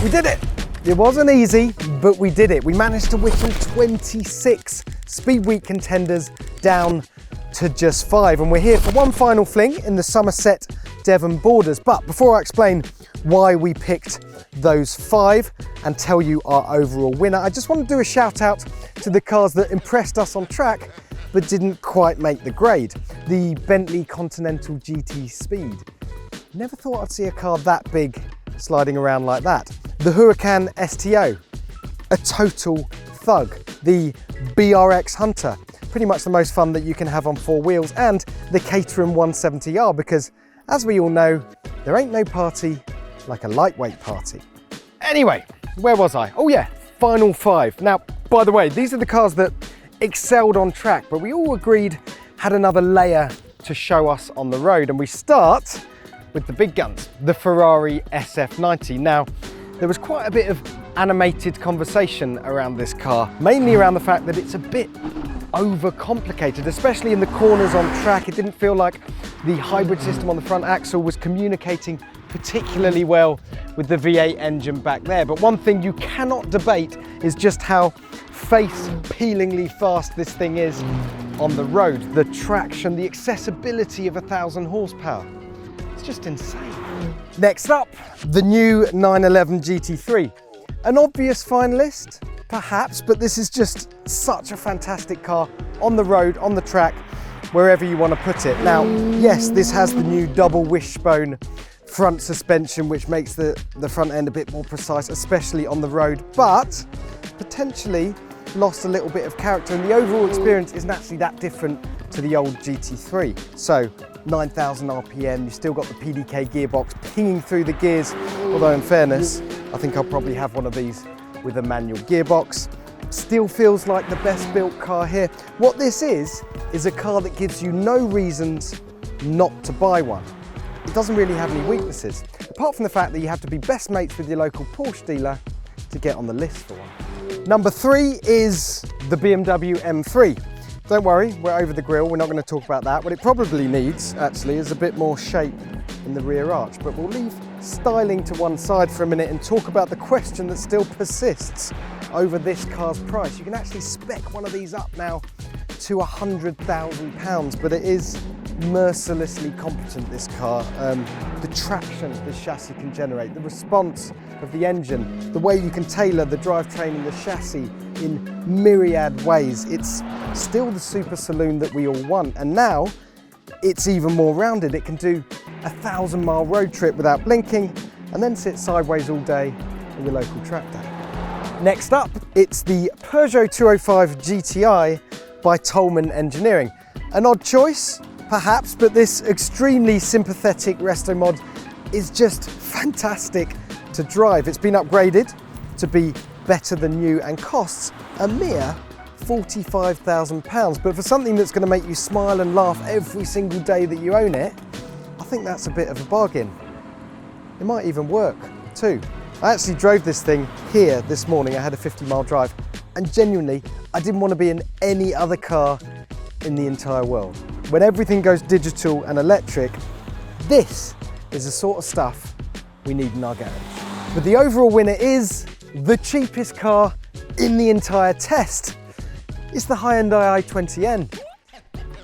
We did it! It wasn't easy, but we did it. We managed to whittle 26 Speed Week contenders down to just 5. And we're here for one final fling in the Somerset Devon borders. But before I explain why we picked those 5 and tell you our overall winner, I just want to do a shout out to the cars that impressed us on track but didn't quite make the grade. The Bentley Continental GT Speed. Never thought I'd see a car that big sliding around like that. The Huracan STO, a total thug. The BRX Hunter, pretty much the most fun that you can have on 4 wheels, and the Caterham 170R, because as we all know, there ain't no party like a lightweight party. Anyway, where was I? Oh yeah, final 5. Now, by the way, these are the cars that excelled on track, but we all agreed had another layer to show us on the road, and we start with the big guns, the Ferrari SF90. Now, there was quite a bit of animated conversation around this car, mainly around the fact that it's a bit overcomplicated, especially in the corners on track. It didn't feel like the hybrid system on the front axle was communicating particularly well with the V8 engine back there. But one thing you cannot debate is just how face-peelingly fast this thing is on the road. The traction, the accessibility of 1,000 horsepower. It's just insane. Next up, the new 911 GT3. An obvious finalist, perhaps, but this is just such a fantastic car on the road, on the track, wherever you want to put it. Now, yes, this has the new double wishbone front suspension, which makes the front end a bit more precise, especially on the road, but potentially lost a little bit of character, and the overall experience isn't actually that different to the old GT3. So 9,000 RPM, you've still got the PDK gearbox pinging through the gears, although in fairness, I think I'll probably have one of these with a manual gearbox. Still feels like the best built car here. What this is a car that gives you no reasons not to buy one. It doesn't really have any weaknesses, apart from the fact that you have to be best mates with your local Porsche dealer to get on the list for one. Number 3 is the BMW M3. Don't worry, we're over the grille, we're not going to talk about that. What it probably needs, actually, is a bit more shape in the rear arch, but we'll leave styling to one side for a minute and talk about the question that still persists over this car's price. You can actually spec one of these up now to £100,000, but it is mercilessly competent, this car. The traction this chassis can generate, the response of the engine, the way you can tailor the drivetrain and the chassis in myriad ways. It's still the super saloon that we all want, and now it's even more rounded. It can do a 1,000-mile road trip without blinking and then sit sideways all day in your local track day. Next up, it's the Peugeot 205 GTI by Tolman Engineering. An odd choice, perhaps, but this extremely sympathetic resto mod is just fantastic to drive. It's been upgraded to be better than new and costs a mere £45,000. But for something that's going to make you smile and laugh every single day that you own it, I think that's a bit of a bargain. It might even work too. I actually drove this thing here this morning. I had a 50-mile drive, and genuinely, I didn't want to be in any other car in the entire world. When everything goes digital and electric, this is the sort of stuff we need in our garage. But the overall winner is the cheapest car in the entire test. It's the Hyundai i20N.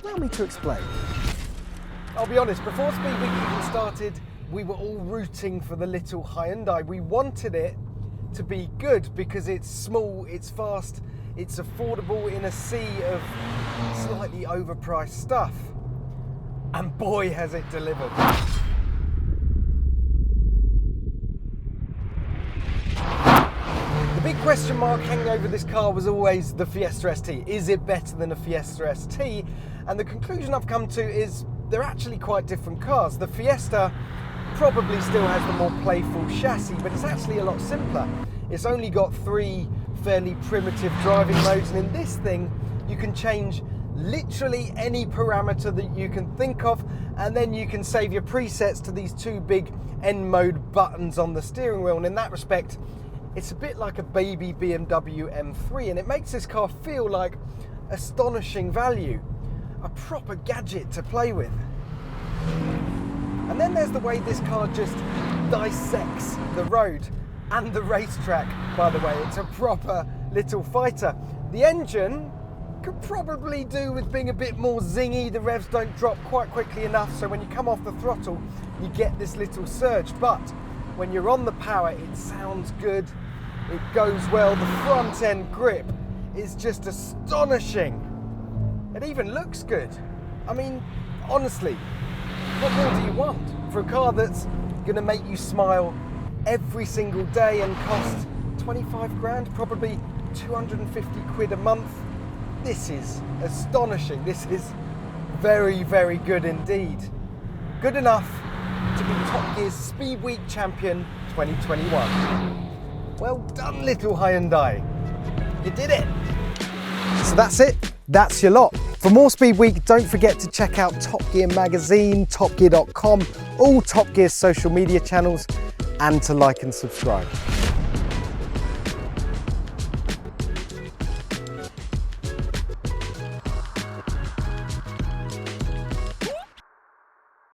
Allow me to explain. I'll be honest, before Speed Week even started, we were all rooting for the little Hyundai. We wanted it to be good because it's small, it's fast, it's affordable in a sea of slightly overpriced stuff. And boy, has it delivered. The big question mark hanging over this car was always the Fiesta ST. Is it better than a Fiesta ST? And the conclusion I've come to is they're actually quite different cars. The Fiesta probably still has the more playful chassis, but it's actually a lot simpler. It's only got 3 fairly primitive driving modes, and in this thing you can change literally any parameter that you can think of, and then you can save your presets to these 2 big N mode buttons on the steering wheel. And in that respect, it's a bit like a baby BMW M3, and it makes this car feel like astonishing value, a proper gadget to play with. And then there's the way this car just dissects the road. and the racetrack, by the way. It's a proper little fighter. The engine could probably do with being a bit more zingy. The revs don't drop quite quickly enough, so when you come off the throttle, you get this little surge. But when you're on the power, it sounds good, it goes well. The front end grip is just astonishing. It even looks good. I mean, honestly, what more do you want for a car that's gonna make you smile every single day and cost 25 grand, probably 250 quid a month? This is astonishing. This is very, very good indeed. Good enough to be Top Gear's Speed Week champion 2021. Well done, little Hyundai. You did it. So that's it. That's your lot. For more Speed Week, don't forget to check out Top Gear magazine, topgear.com, all Top Gear's social media channels, and to like and subscribe.